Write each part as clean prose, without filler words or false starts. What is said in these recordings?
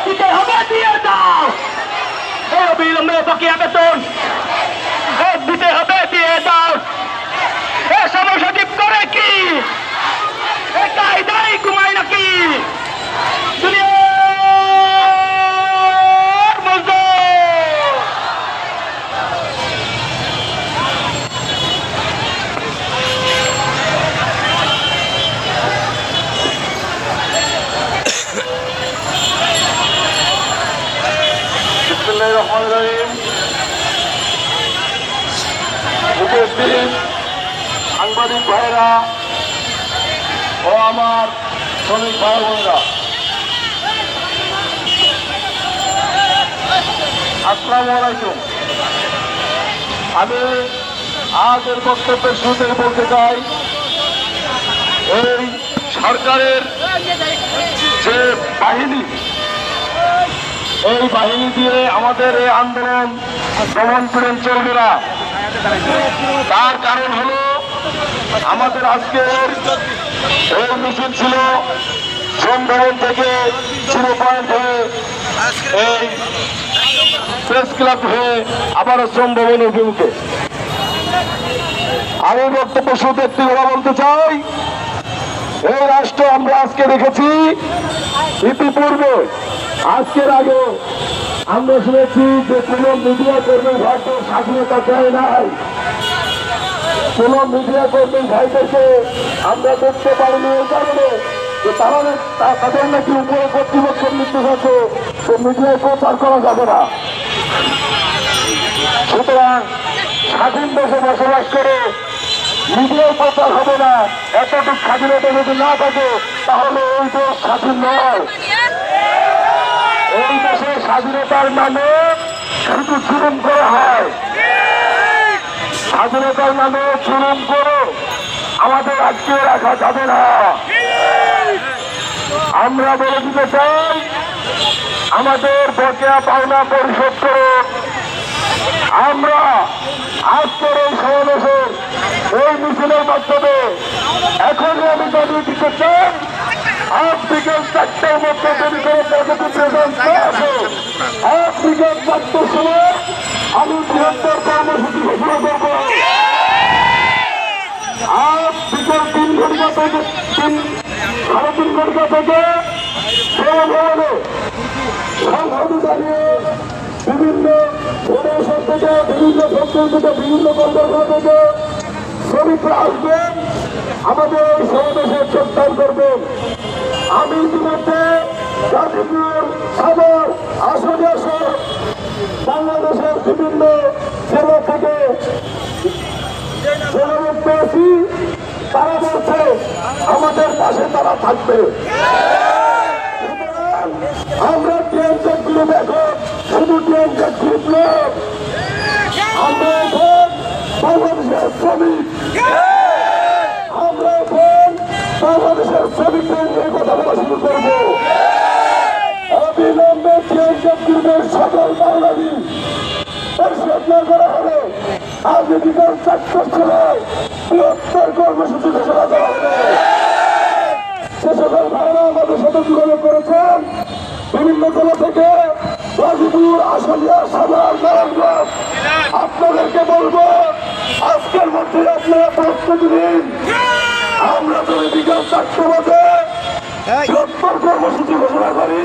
দিতে হবে, দিয়ে দাও। অবিলম্বে বকেয়া বেতন দিতে হবে, দিয়ে দাও। সময় সচিব করে কি কায়দাই ঘুমায় নাকি? সাংবাদিক ভাইরা ও আমার শ্রমিক ভাই বোনেরা, আসসালামু আলাইকুম। আমি আজের বক্তব্যের শুরুতে বলতে চাই, এই সরকারের যে বাহিনী, এই বাহিনী দিয়ে আমাদের এই আন্দোলন দমন পীড়ন চলবে না। তার কারণ হলো আমাদের আজকের এই মিছিল ছিল শ্রম ভবন থেকে 0 পয়েন্ট হয়ে এই প্রেস ক্লাব হয়ে আবারও শ্রম ভবন অভিমুখে। আমি বক্তব্য শুরুতে একটি কথা বলতে চাই, এই রাষ্ট্র আমরা আজকে দেখেছি, ইতিপূর্বে আজকের আগে আমরা শুনেছি যে কোন মিডিয়া কর্মী হয়তো স্বাধীনতা দেয় নাই, কোন মিডিয়া কর্মী ভাইদেরকে আমরা দেখতে পারিনি এই কারণে যে তাদের নাকি উপরে কর্তৃপক্ষ নির্দেশ আছে যে মিডিয়ায় প্রচার করা যাবে না। সুতরাং স্বাধীন দেশে বসবাস করে মিডিয়ায় প্রচার হবে না, এতটুকু স্বাধীনতা যদি না থাকে তাহলে এই দেশ স্বাধীন নয়। এই দেশে স্বাধীনতার নামে শুধু জুলুম করা হয়, স্বাধীনতার নামে জুলুম করে আমাদের আটকে রাখা যাবে না। আমরা বলে দিতে চাই, আমাদের বকেয়া পাওনা পরিশোধ করে আমরা আজকের এই সমাবেশের এই মিছিলের মাধ্যমে এখনই আমি জানিয়ে দিতে চাই, আজ বিকেল 4টার মধ্যে যদি কোনো পজিটিভ রেজাল্ট না আসে, আজ বিকেল 4টার সময় আমি বৃহত্তর কর্মসূচি ঘোষণা করব। আজ বিকেল 3 ঘটিকা থেকে 3:30 ঘটিকা থেকে ভবনে সংহতি জানিয়ে বিভিন্ন প্রদেশের থেকে, বিভিন্ন সেক্টর থেকে, বিভিন্ন কর্মশালা থেকে শ্রমিকরা আসবেন, আমাদের এই সমাবেশে যোগদান করবেন। আমি ইতিমধ্যে গাজীপুর, সাভার, আশুলিয়া সহ বাংলাদেশের বিভিন্ন জেলা থেকে যোগাযোগ পেয়েছি, তারা বলছে আমাদের পাশে তারা থাকবে। আমরা টিএমজেড গ্রুপ এখন শুধু টিএমজেড গ্রুপ নয়, আমরা এখন বাংলাদেশের শ্রমিক, আমরা এখন বাংলাদেশের শ্রমিকদের নিয়ে কথা বলা শুরু করবো। অবিলম্বে টিএমজেড গ্রুপের সকল বাঙালি পরিষদ করা হবে। আজ বিকাল 4টার সময় বৃহত্তর কর্মসূচি ঘোষণা করা হবে। সে সকল ভাইরা আমাদের সাথে যোগাযোগ করেছেন বিভিন্ন জেলা থেকে, গাজীপুর, আশুলিয়া, সাভার, নারায়ণগঞ্জ। আপনাদেরকে বলবো, আজকের মধ্যে আপনারা প্রস্তুতি নিন। আমরা যদি বিকাল 4টা বাজে বৃহত্তর কর্মসূচি ঘোষণা করি,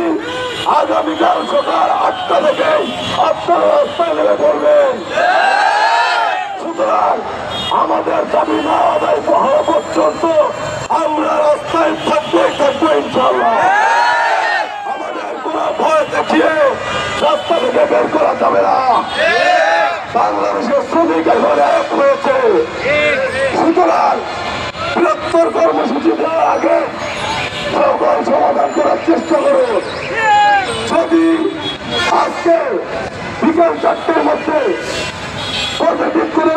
আগামীকাল সকাল 8টা থেকে আপনারা রাস্তায় নেমে পড়বেন। সুতরাং আমাদের দাবি না আদায় হওয়া পর্যন্ত আমরা রাস্তায় থাকবো ইনশাআল্লাহ। আমাদের কোনো ভয় দেখিয়ে রাস্তা থেকে বের করা যাবে না। বাংলাদেশের শ্রমিক এখন এক হয়েছে। সুতরাং বৃহত্তর কর্মসূচি দেওয়ার আগে সকল সমাধান করার চেষ্টা করুন। যদি আজকে বিকাল 4টার মধ্যে পজিটিভ করে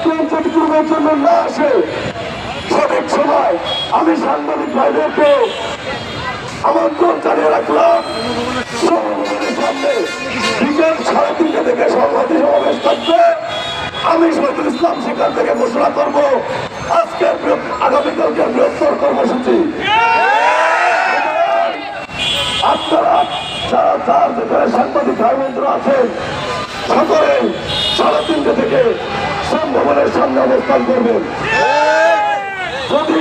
টিএমজেড জন্য না আসে, সঠিক সময় আমি সাংবাদিক ভাইদেরকে আমন্ত্রণ জানিয়ে রাখলাম, সামনে বিকেল 3:30 থেকে সংহতি সমাবেশ থাকবে। আমি শহীদুল ইসলাম সেখান থেকে ঘোষণা করবো আজকের আগামীকালকের বৃহত্তর কর্মসূচি। আপনারা যারা যেখানে সাংবাদিক ভাই বন্ধুরা আছেন সকলে 3:30 থেকে শ্রম ভবনের সামনে অবস্থান করবেন। যদি